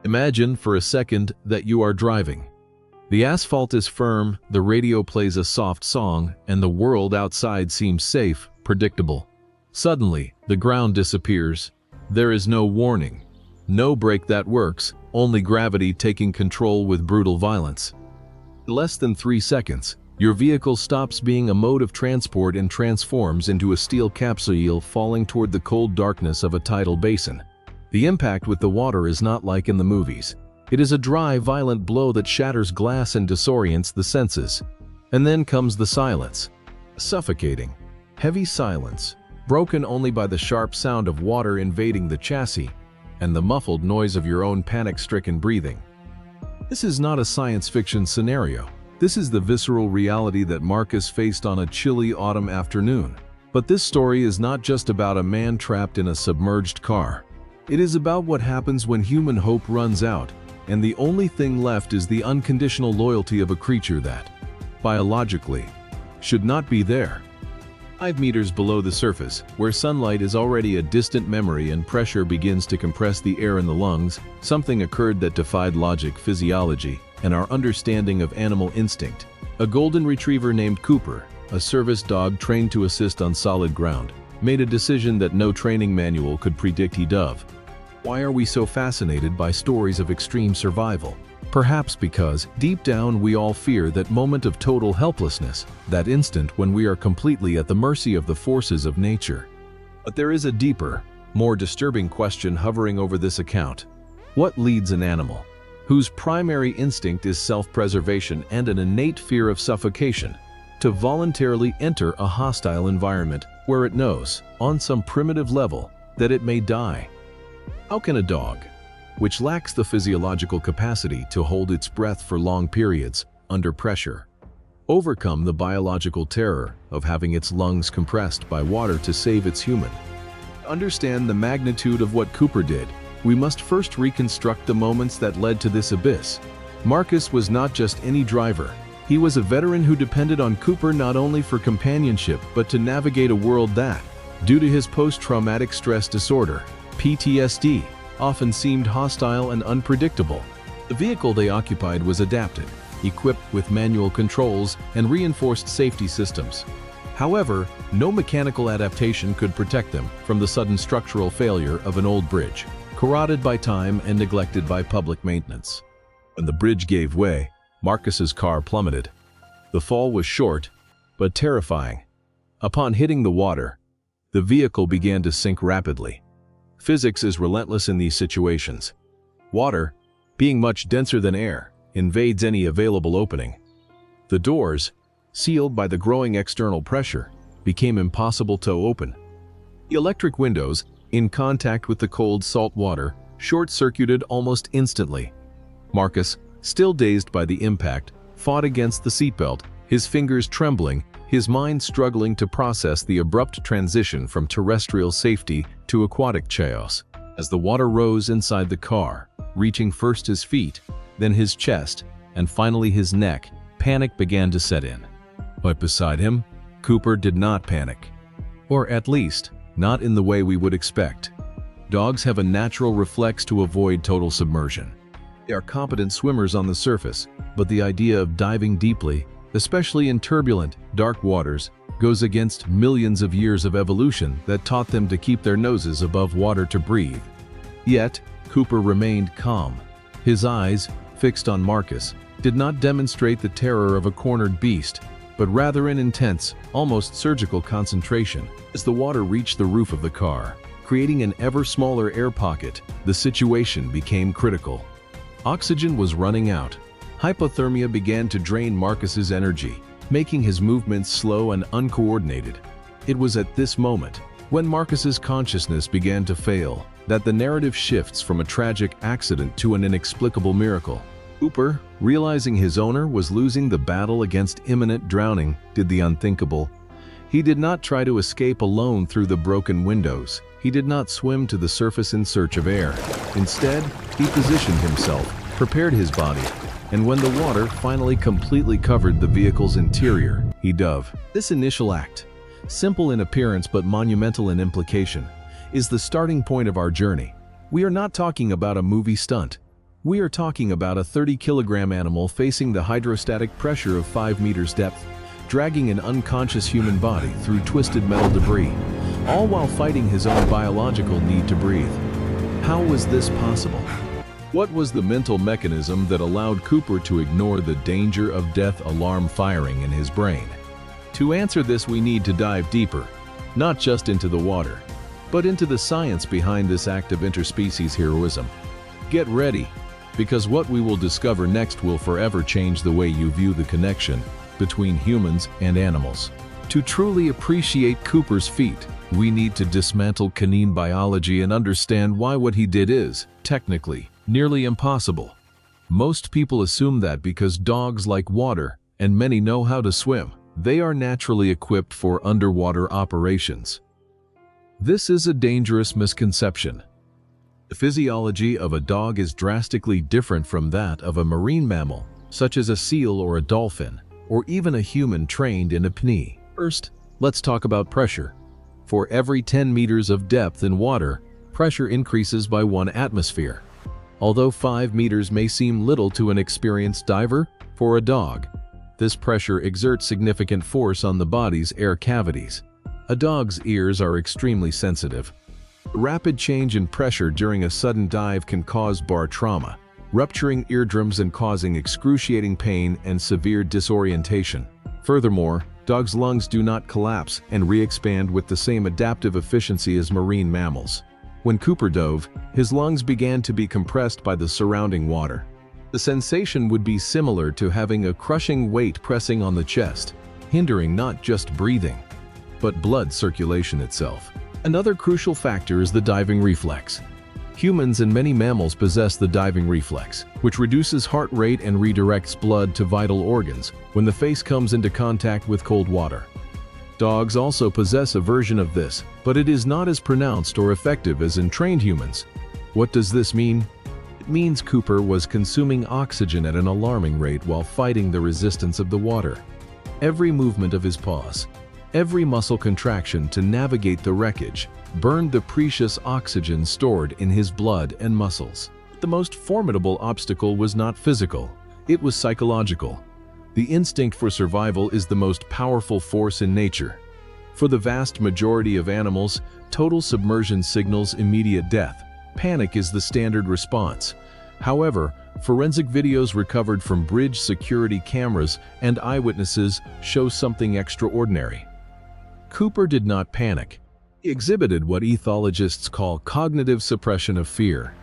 Imagine for a second that you are driving. The asphalt is firm, the radio plays a soft song, and the world outside seems safe, predictable. Suddenly, the ground disappears. There is no warning. No brake that works, only gravity taking control with brutal violence. In less than 3 seconds, your vehicle stops being a mode of transport and transforms into a steel capsule falling toward the cold darkness of a tidal basin. The impact with the water is not like in the movies. It is a dry, violent blow that shatters glass and disorients the senses. And then comes the silence. Suffocating, heavy silence, broken only by the sharp sound of water invading the chassis and the muffled noise of your own panic-stricken breathing. This is not a science fiction scenario. This is the visceral reality that Marcus faced on a chilly autumn afternoon. But this story is not just about a man trapped in a submerged car. It is about what happens when human hope runs out, and the only thing left is the unconditional loyalty of a creature that, biologically, should not be there. 5 meters below the surface, where sunlight is already a distant memory and pressure begins to compress the air in the lungs, something occurred that defied logic, physiology, and our understanding of animal instinct. A golden retriever named Cooper, a service dog trained to assist on solid ground, made a decision that no training manual could predict he'd of. Why are we so fascinated by stories of extreme survival? Perhaps because, deep down, we all fear that moment of total helplessness, that instant when we are completely at the mercy of the forces of nature. But there is a deeper, more disturbing question hovering over this account. What leads an animal, whose primary instinct is self-preservation and an innate fear of suffocation, to voluntarily enter a hostile environment where it knows, on some primitive level, that it may die? How can a dog, which lacks the physiological capacity to hold its breath for long periods under pressure, overcome the biological terror of having its lungs compressed by water to save its human? To understand the magnitude of what Cooper did, we must first reconstruct the moments that led to this abyss. Marcus was not just any driver. He was a veteran who depended on Cooper not only for companionship but to navigate a world that, due to his post-traumatic stress disorder, PTSD, often seemed hostile and unpredictable. The vehicle they occupied was adapted, equipped with manual controls and reinforced safety systems. However, no mechanical adaptation could protect them from the sudden structural failure of an old bridge, corroded by time and neglected by public maintenance. When the bridge gave way, Marcus's car plummeted. The fall was short, but terrifying. Upon hitting the water, the vehicle began to sink rapidly. Physics is relentless in these situations. Water, being much denser than air, invades any available opening. The doors, sealed by the growing external pressure, became impossible to open. The electric windows, in contact with the cold salt water, short-circuited almost instantly. Marcus, still dazed by the impact, fought against the seatbelt, his fingers trembling, his mind struggling to process the abrupt transition from terrestrial safety to aquatic chaos. As the water rose inside the car, reaching first his feet, then his chest, and finally his neck, panic began to set in. But beside him, Cooper did not panic. Or at least, not in the way we would expect. Dogs have a natural reflex to avoid total submersion. They are competent swimmers on the surface, but the idea of diving deeply, especially in turbulent, dark waters, goes against millions of years of evolution that taught them to keep their noses above water to breathe. Yet, Cooper remained calm. His eyes, fixed on Marcus, did not demonstrate the terror of a cornered beast, but rather an intense, almost surgical concentration. As the water reached the roof of the car, creating an ever smaller air pocket, the situation became critical. Oxygen was running out. Hypothermia began to drain Marcus's energy, making his movements slow and uncoordinated. It was at this moment, when Marcus's consciousness began to fail, that the narrative shifts from a tragic accident to an inexplicable miracle. Cooper, realizing his owner was losing the battle against imminent drowning, did the unthinkable. He did not try to escape alone through the broken windows. He did not swim to the surface in search of air. Instead, he positioned himself, prepared his body, and when the water finally completely covered the vehicle's interior, he dove. This initial act, simple in appearance but monumental in implication, is the starting point of our journey. We are not talking about a movie stunt. We are talking about a 30-kilogram animal facing the hydrostatic pressure of 5 meters depth, dragging an unconscious human body through twisted metal debris, all while fighting his own biological need to breathe. How was this possible? What was the mental mechanism that allowed Cooper to ignore the danger of death alarm firing in his brain? To answer this, we need to dive deeper, not just into the water, but into the science behind this act of interspecies heroism. Get ready, because what we will discover next will forever change the way you view the connection between humans and animals. To truly appreciate Cooper's feat, we need to dismantle canine biology and understand why what he did is, technically, nearly impossible. Most people assume that because dogs like water, and many know how to swim, they are naturally equipped for underwater operations. This is a dangerous misconception. The physiology of a dog is drastically different from that of a marine mammal, such as a seal or a dolphin, or even a human trained in apnea. First, let's talk about pressure. For every 10 meters of depth in water, pressure increases by 1 atmosphere. Although 5 meters may seem little to an experienced diver, for a dog, this pressure exerts significant force on the body's air cavities. A dog's ears are extremely sensitive. Rapid change in pressure during a sudden dive can cause bar trauma, rupturing eardrums and causing excruciating pain and severe disorientation. Furthermore, dogs' lungs do not collapse and re-expand with the same adaptive efficiency as marine mammals. When Cooper dove, his lungs began to be compressed by the surrounding water. The sensation would be similar to having a crushing weight pressing on the chest, hindering not just breathing, but blood circulation itself. Another crucial factor is the diving reflex. Humans and many mammals possess the diving reflex, which reduces heart rate and redirects blood to vital organs when the face comes into contact with cold water. Dogs also possess a version of this, but it is not as pronounced or effective as in trained humans. What does this mean? It means Cooper was consuming oxygen at an alarming rate while fighting the resistance of the water. Every movement of his paws, every muscle contraction to navigate the wreckage, burned the precious oxygen stored in his blood and muscles. The most formidable obstacle was not physical, it was psychological. The instinct for survival is the most powerful force in nature. For the vast majority of animals, total submersion signals immediate death. Panic is the standard response. However, forensic videos recovered from bridge security cameras and eyewitnesses show something extraordinary. Cooper did not panic. He exhibited what ethologists call cognitive suppression of fear.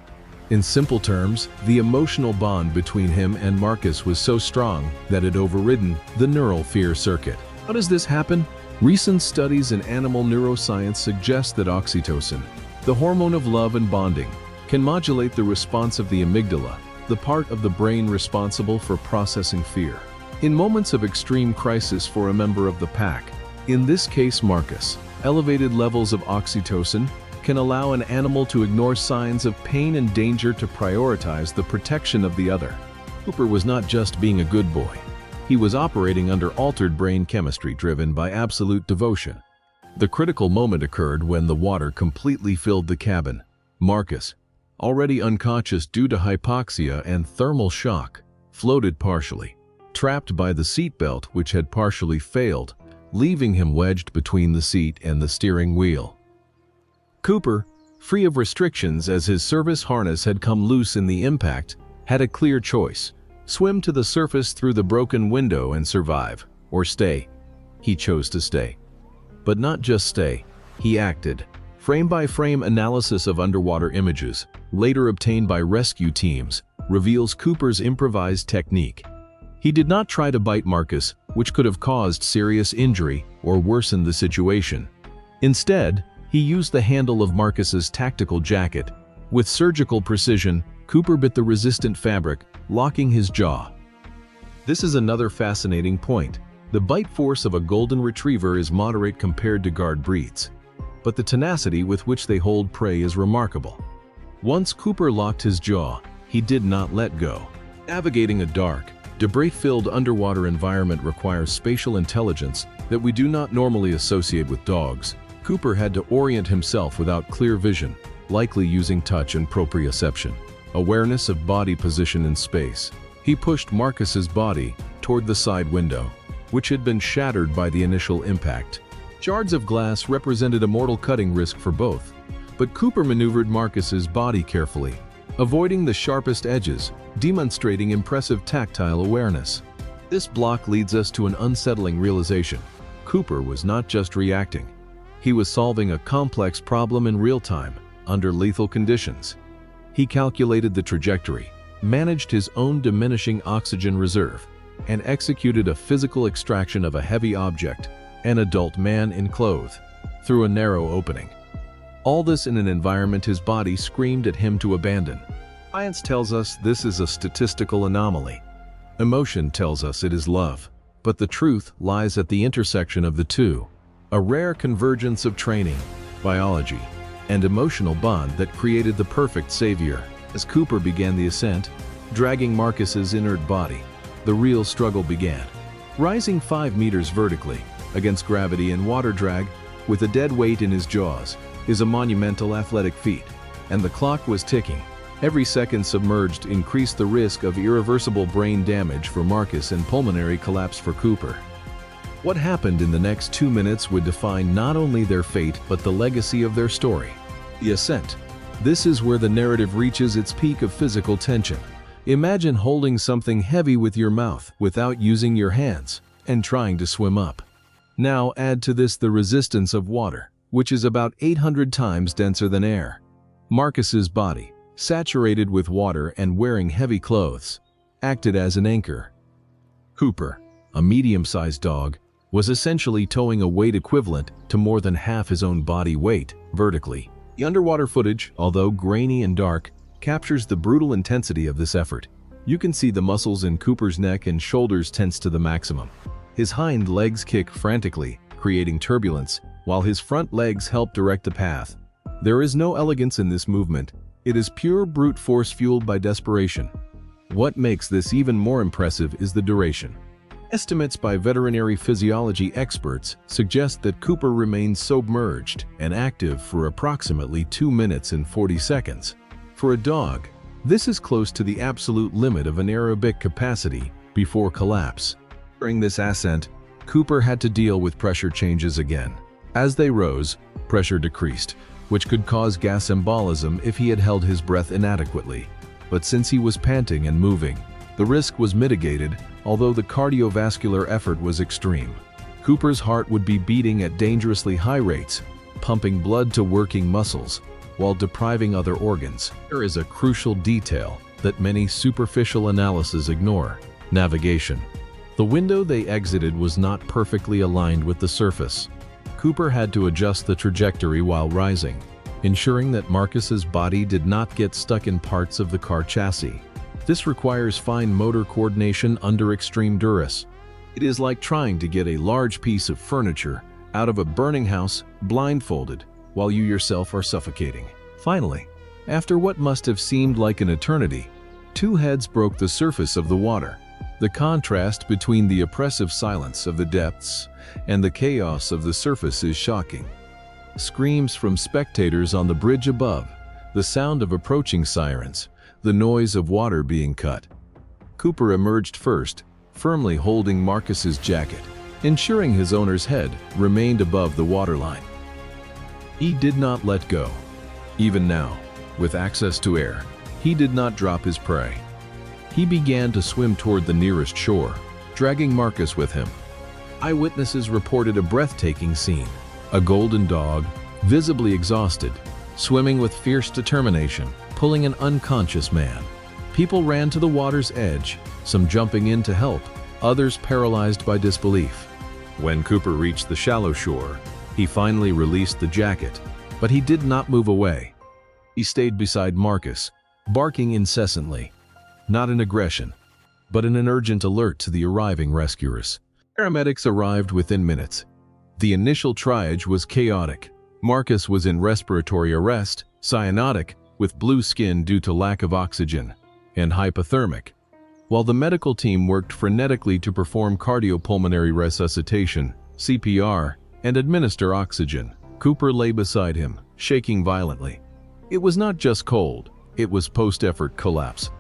In simple terms, the emotional bond between him and Marcus was so strong that it overridden the neural fear circuit. How does this happen? Recent studies in animal neuroscience suggest that oxytocin, the hormone of love and bonding, can modulate the response of the amygdala, the part of the brain responsible for processing fear. In moments of extreme crisis for a member of the pack, in this case Marcus, elevated levels of oxytocin can allow an animal to ignore signs of pain and danger to prioritize the protection of the other. Cooper was not just being a good boy. He was operating under altered brain chemistry driven by absolute devotion. The critical moment occurred when the water completely filled the cabin. Marcus, already unconscious due to hypoxia and thermal shock, floated partially, trapped by the seatbelt which had partially failed, leaving him wedged between the seat and the steering wheel. Cooper, free of restrictions as his service harness had come loose in the impact, had a clear choice: swim to the surface through the broken window and survive, or stay. He chose to stay. But not just stay, he acted. Frame-by-frame analysis of underwater images, later obtained by rescue teams, reveals Cooper's improvised technique. He did not try to bite Marcus, which could have caused serious injury or worsened the situation. Instead, he used the handle of Marcus's tactical jacket. With surgical precision, Cooper bit the resistant fabric, locking his jaw. This is another fascinating point. The bite force of a golden retriever is moderate compared to guard breeds, but the tenacity with which they hold prey is remarkable. Once Cooper locked his jaw, he did not let go. Navigating a dark, debris-filled underwater environment requires spatial intelligence that we do not normally associate with dogs. Cooper had to orient himself without clear vision, likely using touch and proprioception. awareness of body position in space. He pushed Marcus's body toward the side window, which had been shattered by the initial impact. Shards of glass represented a mortal cutting risk for both, but Cooper maneuvered Marcus's body carefully, avoiding the sharpest edges, demonstrating impressive tactile awareness. This block leads us to an unsettling realization. Cooper was not just reacting. He was solving a complex problem in real time, under lethal conditions. He calculated the trajectory, managed his own diminishing oxygen reserve, and executed a physical extraction of a heavy object, an adult man in clothes, through a narrow opening. All this in an environment his body screamed at him to abandon. Science tells us this is a statistical anomaly. Emotion tells us it is love. But the truth lies at the intersection of the two, a rare convergence of training, biology, and emotional bond that created the perfect savior. As Cooper began the ascent, dragging Marcus's inert body, the real struggle began. Rising 5 meters vertically, against gravity and water drag, with a dead weight in his jaws, is a monumental athletic feat, and the clock was ticking. Every second submerged increased the risk of irreversible brain damage for Marcus and pulmonary collapse for Cooper. What happened in the next 2 minutes would define not only their fate but the legacy of their story. The ascent. This is where the narrative reaches its peak of physical tension. Imagine holding something heavy with your mouth without using your hands and trying to swim up. Now add to this the resistance of water, which is about 800 times denser than air. Marcus's body, saturated with water and wearing heavy clothes, acted as an anchor. Cooper, a medium-sized dog, was essentially towing a weight equivalent to more than half his own body weight vertically. The underwater footage, although grainy and dark, captures the brutal intensity of this effort. You can see the muscles in Cooper's neck and shoulders tense to the maximum. His hind legs kick frantically, creating turbulence, while his front legs help direct the path. There is no elegance in this movement. It is pure brute force fueled by desperation. What makes this even more impressive is the duration. Estimates by veterinary physiology experts suggest that Cooper remains submerged and active for approximately 2 minutes and 40 seconds. For a dog, this is close to the absolute limit of anaerobic capacity before collapse. During this ascent, Cooper had to deal with pressure changes again. As they rose, pressure decreased, which could cause gas embolism if he had held his breath inadequately. But since he was panting and moving, the risk was mitigated, although the cardiovascular effort was extreme. Cooper's heart would be beating at dangerously high rates, pumping blood to working muscles, while depriving other organs. There is a crucial detail that many superficial analyses ignore: navigation. The window they exited was not perfectly aligned with the surface. Cooper had to adjust the trajectory while rising, ensuring that Marcus's body did not get stuck in parts of the car chassis. This requires fine motor coordination under extreme duress. It is like trying to get a large piece of furniture out of a burning house blindfolded while you yourself are suffocating. Finally, after what must have seemed like an eternity, 2 heads broke the surface of the water. The contrast between the oppressive silence of the depths and the chaos of the surface is shocking. Screams from spectators on the bridge above, the sound of approaching sirens, the noise of water being cut. Cooper emerged first, firmly holding Marcus's jacket, ensuring his owner's head remained above the waterline. He did not let go. Even now, with access to air, he did not drop his prey. He began to swim toward the nearest shore, dragging Marcus with him. Eyewitnesses reported a breathtaking scene: a golden dog, visibly exhausted, swimming with fierce determination, pulling an unconscious man. People ran to the water's edge, some jumping in to help, others paralyzed by disbelief. When Cooper reached the shallow shore, he finally released the jacket, but he did not move away. He stayed beside Marcus, barking incessantly, not in aggression, but in an urgent alert to the arriving rescuers. Paramedics arrived within minutes. The initial triage was chaotic. Marcus was in respiratory arrest, cyanotic, with blue skin due to lack of oxygen, and hypothermic. While the medical team worked frenetically to perform cardiopulmonary resuscitation, CPR, and administer oxygen, Cooper lay beside him, shaking violently. It was not just cold, It was post-effort collapse.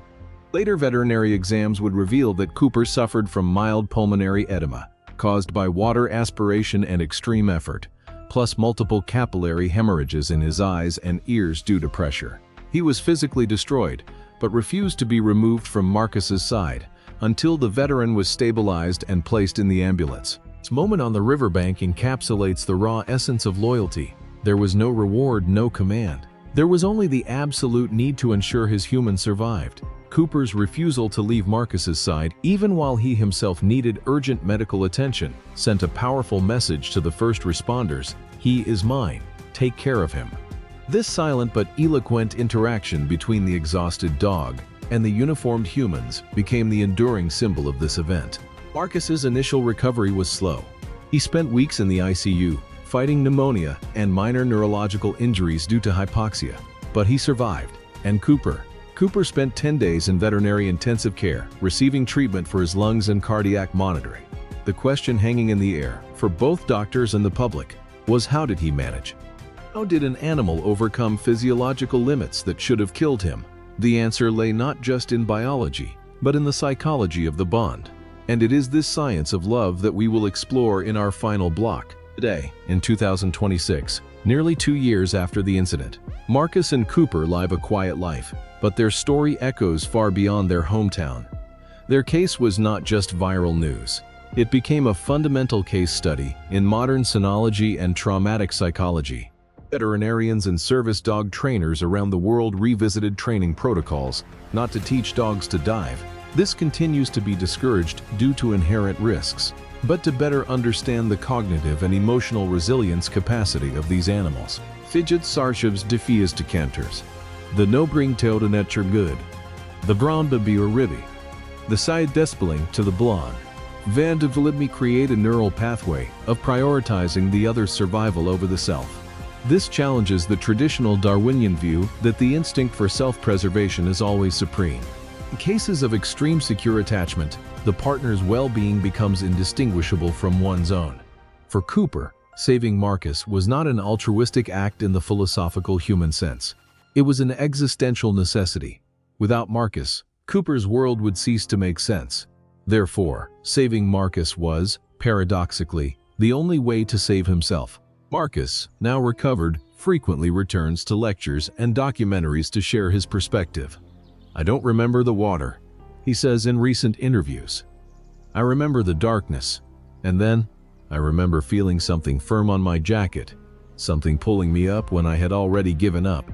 Later veterinary exams would reveal that Cooper suffered from mild pulmonary edema, caused by water aspiration and extreme effort, plus multiple capillary hemorrhages in his eyes and ears due to pressure. He was physically destroyed, but refused to be removed from Marcus's side until the veteran was stabilized and placed in the ambulance. This moment on the riverbank encapsulates the raw essence of loyalty. There was no reward, no command. There was only the absolute need to ensure his human survived. Cooper's refusal to leave Marcus's side, even while he himself needed urgent medical attention, sent a powerful message to the first responders: "He is mine. Take care of him." This silent but eloquent interaction between the exhausted dog and the uniformed humans became the enduring symbol of this event. Marcus's initial recovery was slow. He spent weeks in the ICU, fighting pneumonia and minor neurological injuries due to hypoxia. But he survived. And Cooper spent 10 days in veterinary intensive care, receiving treatment for his lungs and cardiac monitoring. The question hanging in the air, for both doctors and the public, was how did he manage? How did an animal overcome physiological limits that should have killed him? The answer lay not just in biology, but in the psychology of the bond. And it is this science of love that we will explore in our final block. Today, in 2026, nearly 2 years after the incident, Marcus and Cooper live a quiet life, but their story echoes far beyond their hometown. Their case was not just viral news. It became a fundamental case study in modern cynology and traumatic psychology. Veterinarians and service dog trainers around the world revisited training protocols, not to teach dogs to dive. This continues to be discouraged due to inherent risks, but to better understand the cognitive and emotional resilience capacity of these animals. Fidget Sarshav's defies decanters. The no bring tail to nature good. The brown baby or ribby. The side despeling to the blonde. Van de me create a neural pathway of prioritizing the other's survival over the self. This challenges the traditional Darwinian view that the instinct for self-preservation is always supreme. In cases of extreme secure attachment, the partner's well-being becomes indistinguishable from one's own. For Cooper, saving Marcus was not an altruistic act in the philosophical human sense. It was an existential necessity. Without Marcus, Cooper's world would cease to make sense. Therefore, saving Marcus was, paradoxically, the only way to save himself. Marcus, now recovered, frequently returns to lectures and documentaries to share his perspective. "I don't remember the water," he says in recent interviews. "I remember the darkness. And then, I remember feeling something firm on my jacket, something pulling me up when I had already given up.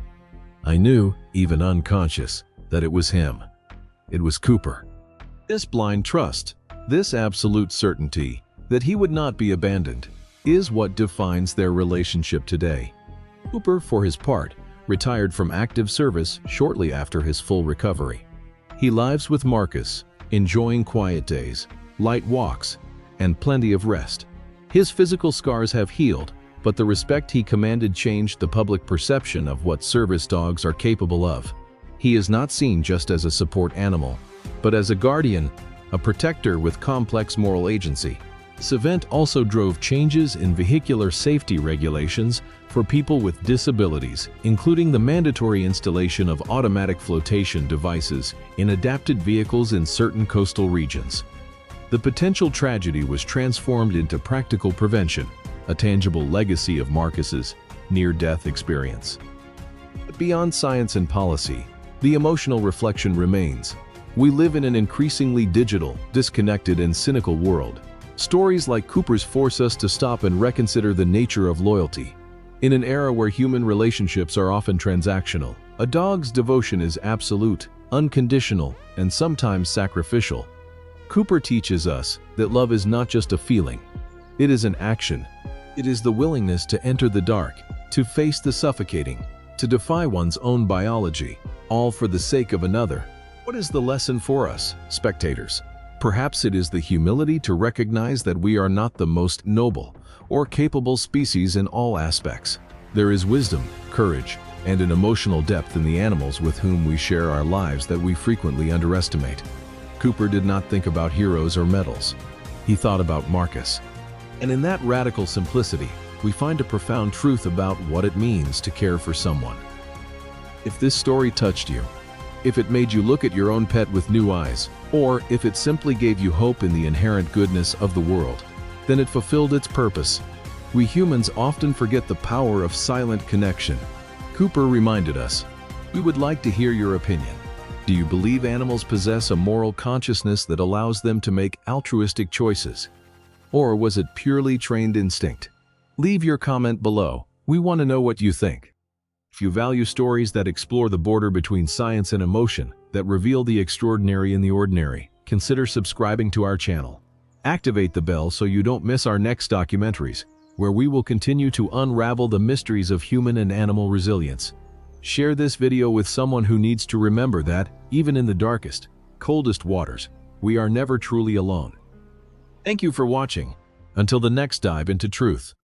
I knew, even unconscious, that it was him. It was Cooper." This blind trust, this absolute certainty that he would not be abandoned, is what defines their relationship today. Cooper, for his part, retired from active service shortly after his full recovery. He lives with Marcus, enjoying quiet days, light walks, and plenty of rest. His physical scars have healed, but the respect he commanded changed the public perception of what service dogs are capable of. He is not seen just as a support animal, but as a guardian, a protector with complex moral agency. This event also drove changes in vehicular safety regulations for people with disabilities, including the mandatory installation of automatic flotation devices in adapted vehicles in certain coastal regions. The potential tragedy was transformed into practical prevention, a tangible legacy of Marcus's near-death experience. But beyond science and policy, the emotional reflection remains. We live in an increasingly digital, disconnected, and cynical world. Stories like Cooper's force us to stop and reconsider the nature of loyalty. In an era where human relationships are often transactional, a dog's devotion is absolute, unconditional, and sometimes sacrificial. Cooper teaches us that love is not just a feeling. It is an action. It is the willingness to enter the dark, to face the suffocating, to defy one's own biology, all for the sake of another. What is the lesson for us, spectators? Perhaps it is the humility to recognize that we are not the most noble or capable species in all aspects. There is wisdom, courage, and an emotional depth in the animals with whom we share our lives that we frequently underestimate. Cooper did not think about heroes or medals. He thought about Marcus. And in that radical simplicity, we find a profound truth about what it means to care for someone. If this story touched you, if it made you look at your own pet with new eyes, or if it simply gave you hope in the inherent goodness of the world, then it fulfilled its purpose. We humans often forget the power of silent connection. Cooper reminded us. We would like to hear your opinion. Do you believe animals possess a moral consciousness that allows them to make altruistic choices? Or was it purely trained instinct? Leave your comment below. We want to know what you think. If you value stories that explore the border between science and emotion, that reveal the extraordinary in the ordinary, consider subscribing to our channel. Activate the bell so you don't miss our next documentaries, where we will continue to unravel the mysteries of human and animal resilience. Share this video with someone who needs to remember that, even in the darkest, coldest waters, we are never truly alone. Thank you for watching. Until the next dive into truth.